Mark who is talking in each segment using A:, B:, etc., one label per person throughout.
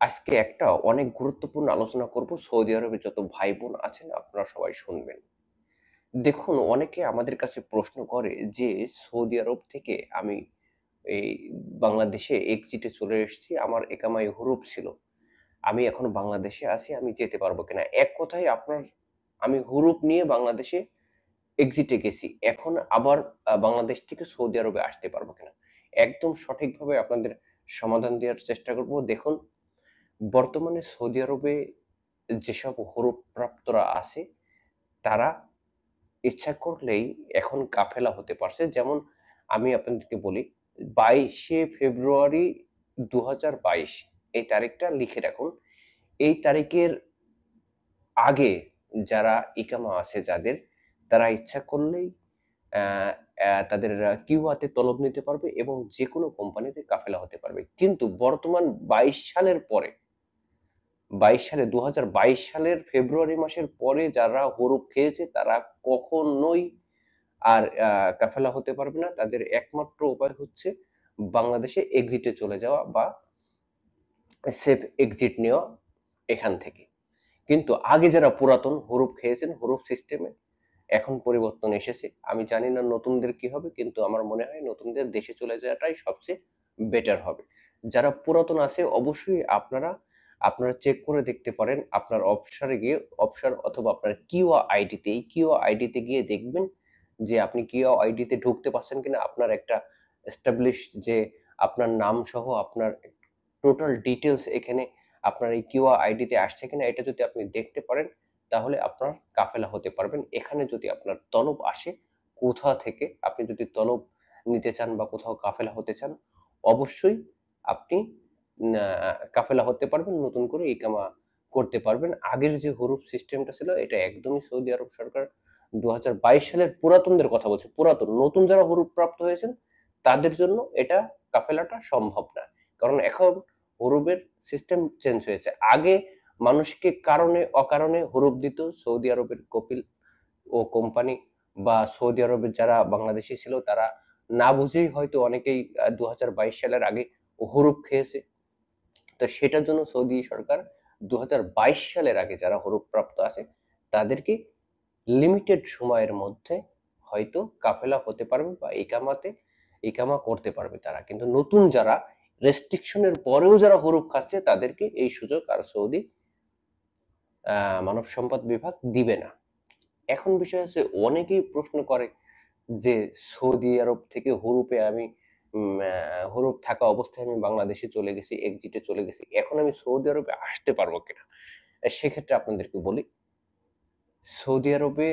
A: আজকে একটা অনেক গুরুত্বপূর্ণ আলোচনা করব। সৌদি আরবে যত ভাই বোন আছেন আপনারা সবাই শুনবেন। দেখুন, অনেকে আমাদের কাছে প্রশ্ন করে যে সৌদি আরব থেকে আমি এই বাংলাদেশে এক্সিটে চলে এসেছি, আমার একামাই হুরুপ ছিল, আমি এখন বাংলাদেশে আছি, আমি যেতে পারবো কিনা। এক কথায় আপনার, আমি হুরুপ নিয়ে বাংলাদেশে এক্সিটে গেছি, এখন আবার বাংলাদেশ থেকে সৌদি আরবে আসতে পারবো কিনা। একদম সঠিকভাবে আপনাদের সমাধান দেওয়ার চেষ্টা করব। দেখুন, বর্তমানে সৌদি আরবে যেসব হরপ্রাপ্তরা আছে তারা ইচ্ছা করলেই এখন কাফেলা হতে পারছে। যেমন আমি আপনাদেরকে বলি, 22শে ফেব্রুয়ারি 2022 এই তারিখটা লিখে রাখুন। এই তারিখের আগে যারা ইকামা আছে যাদের, তারা ইচ্ছা করলেই তাদের কিউয়াতে তলব নিতে পারবে এবং যে কোনো কোম্পানিতে কাফেলা হতে পারবে। কিন্তু বর্তমান 22 সালের পরে, 2022 সালের ফেব্রুয়ারি মাসের পরে যারা হরুপ খেয়েছে তারা কখনোই আর কাফেলা হতে পারবে না। তাদের একমাত্র উপায় হচ্ছে বাংলাদেশে এক্সিটে চলে যাওয়া বা সেফ এক্সিট নেওয়া এখান থেকে। কিন্তু আগে যারা পুরাতন হরুপ খেয়েছেন, হরুপ সিস্টেমে এখন পরিবর্তন এসেছে। আমি জানি না নতুনদের কি হবে, কিন্তু আমার মনে হয় নতুনদের দেশে চলে যাওয়াটাই সবচেয়ে বেটার হবে। যারা পুরাতন আছে অবশ্যই আপনারা আপনারা চেক করে দেখতে পারেন আপনার অফসারে গিয়ে, অফসার অথবা আপনার কিউআ আইডিতে, এই কিউআ আইডিতে গিয়ে দেখবেন যে আপনি কিউআ আইডিতে ঢুকতে পারছেন কিনা। আপনার একটা এস্টাবলিশ যে আপনার নাম সহ আপনার টোটাল ডিটেলস এখানে আপনার এই কিউআর আইডিতে আসছে কিনা, এটা যদি আপনি দেখতে পারেন তাহলে আপনার কাফেলা হতে পারবেন। এখানে যদি আপনার তলব আসে কোথা থেকে, আপনি যদি তলব নিতে চান বা কোথাও কাফেলা হতে চান, অবশ্যই আপনি কাফেলা হতে পারবেন, নতুন করে ইকামা করতে পারবেন। আগের যে হরুপ সিস্টেমটা ছিল এটা একদমই সৌদি আরব সরকার 2022 সালের পুরাতনদের কথা বলছে, পুরাতন। নতুন যারা হরুপ প্রাপ্ত হয়েছেন তাদের জন্য এটা কাফেলাটা সম্ভব না, কারণ এখন হরুপের সিস্টেম চেঞ্জ হয়েছে। আগে মানুষকে কারণে অকারণে হরুপ দিত সৌদি আরবের কপিল ও কোম্পানি, বা সৌদি আরবের যারা বাংলাদেশি ছিল তারা না বুঝেই হয়তো অনেকেই 2022 সালের আগে হরুপ খেয়েছে। তো সেটার জন্য সৌদি সরকার 2022 সালের আগে যারা হরুপ প্রাপ্ত আছে তাদেরকে লিমিটেড সময়ের মধ্যে হয়তো কাফেলা হতে পারবে বা ইকামা করতে পারবে তারা। কিন্তু নতুন যারা, রেস্ট্রিকশনের পরেও যারা হরুপ খাচ্ছে তাদেরকে এই সুযোগ আর সৌদি মানব সম্পদ বিভাগ দিবে না। এখন বিষয় হচ্ছে, অনেকেই প্রশ্ন করে যে সৌদি আরব থেকে হরুপে আমি হরুপ থাকা অবস্থায় আমি বাংলাদেশে চলে গেছি, এক্সিটে চলে গেছি, এখন আমি সৌদি আরবে আসতে পারবো কিনা। সেক্ষেত্রে আপনাদেরকে বলি, সৌদি আরবে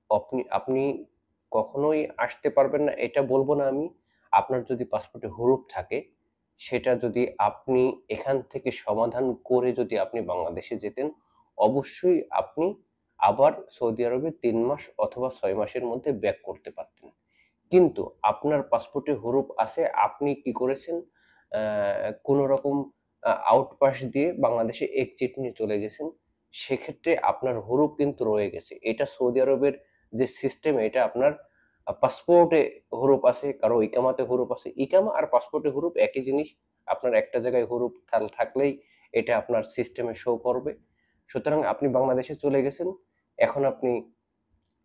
A: আপনি আপনি কখনোই আসতে পারবেন না এটা বলবো না আমি। আপনার যদি পাসপোর্টে হরুপ থাকে, সেটা যদি আপনি এখান থেকে সমাধান করে যদি আপনি বাংলাদেশে যেতেন, অবশ্যই আপনি আবার সৌদি আরবে 3 মাস অথবা 6 মাসের মধ্যে ব্যাক করতে পারতেন। কিন্তু আপনার পাসপোর্টে হরুপ আছে, আপনি কি করেছেন, কোনো রকম আউটপাস দিয়ে বাংলাদেশে এক্সিট নিয়ে চলে গেছেন, সেক্ষেত্রে আপনার হরুপ কিন্তু রয়ে গেছে। এটা সৌদি আরবের যে সিস্টেম, এটা আপনার পাসপোর্টে হরুপ আছে, কারো ইকামাতে হরুপ আছে, ইকামা আর পাসপোর্টে হরুপ একই জিনিস। আপনার একটা জায়গায় হরুপ থাকলেই এটা আপনার সিস্টেমে শো করবে। সুতরাং আপনি বাংলাদেশে চলে গেছেন, এখন আপনি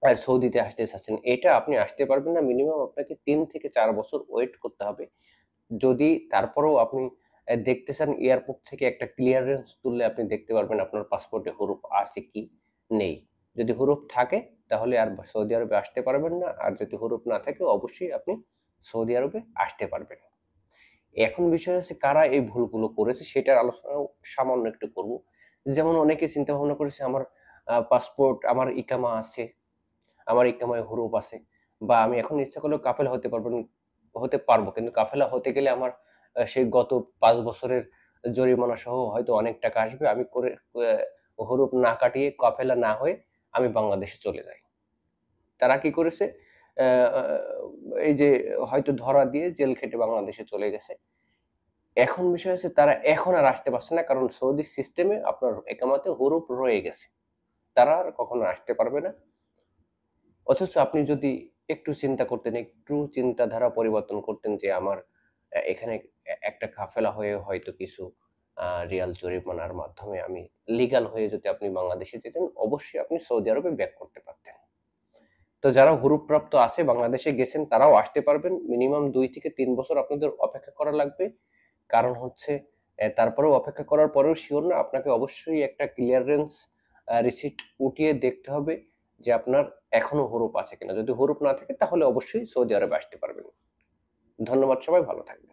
A: আর সৌদিতে আসতে চাচ্ছেন, এটা আপনি আসতে পারবেন না। মিনিমাম আপনাকে 3 থেকে 4 বছর ওয়েট করতে হবে। যদি তারপরেও আপনি দেখতে চান, এয়ারপোর্ট থেকে একটা ক্লিয়ারেন্স তুললে আপনি দেখতে পারবেন আপনার পাসপোর্টে হরুপ আছে কি নেই। যদি হরুপ থাকে তাহলে আর সৌদি আরবে আসতে পারবেন না, আর যদি হরুপ না থাকে অবশ্যই আপনি সৌদি আরবে আসতে পারবেন। এখন বিষয় হচ্ছে কারা এই ভুলগুলো করেছে সেটার আলোচনা সামান্য একটু করব। যেমন অনেকে চিন্তা ভাবনা করেছে আমার পাসপোর্ট, আমার ইকামা আছে, আমার ইকামায় হরুপ আছে, বা আমি এখন ইচ্ছা করলেও কাফেলা হতে পারবো, কিন্তু কাফেলা হতে গেলে আমার সেই গত 5 বছরের জরিমানা সহ হয়তো অনেক টাকা আসবে। আমি করে হরুপ না কাটিয়ে, কাফেলা না হয়ে আমি বাংলাদেশে চলে যাই। তারা কি করেছে, এই যে হয়তো ধরা দিয়ে জেল খেটে বাংলাদেশে চলে গেছে। এখন বিষয় হচ্ছে তারা এখন আর আসতে পারছে না, কারণ সৌদি সিস্টেমে আপনার একামাতে হরুপ রয়ে গেছে, তারা আর কখনো আসতে পারবে না। অথচ আপনি যদি একটু চিন্তা করতেন, একটু চিন্তাধারা পরিবর্তন করতেন যে আমার এখানে একটা কাফেলা হয়ে হয়তো কিছু রিয়াল জরিমানার মাধ্যমে আমি লিগাল হয়ে যদি আপনি বাংলাদেশে যেতেন, অবশ্যই আপনি সৌদি আরবে ব্যাক করতে পারতেন। তো যারা হুরুপ্রাপ্ত আছে বাংলাদেশে গেছেন তারাও আসতে পারবেন। মিনিমাম 2 থেকে 3 বছর আপনাদের অপেক্ষা করা লাগবে। কারণ হচ্ছে তারপরেও অপেক্ষা করার পরেও শিওর না, আপনাকে অবশ্যই একটা ক্লিয়ারেন্স রিসিট উঠিয়ে দেখতে হবে যে আপনার এখনো হুরুপ আছে কিনা। যদি হুরুপ না থাকে তাহলে অবশ্যই সৌদি আরবে আসতে পারবেন। ধন্যবাদ, সবাই ভালো থাকবেন।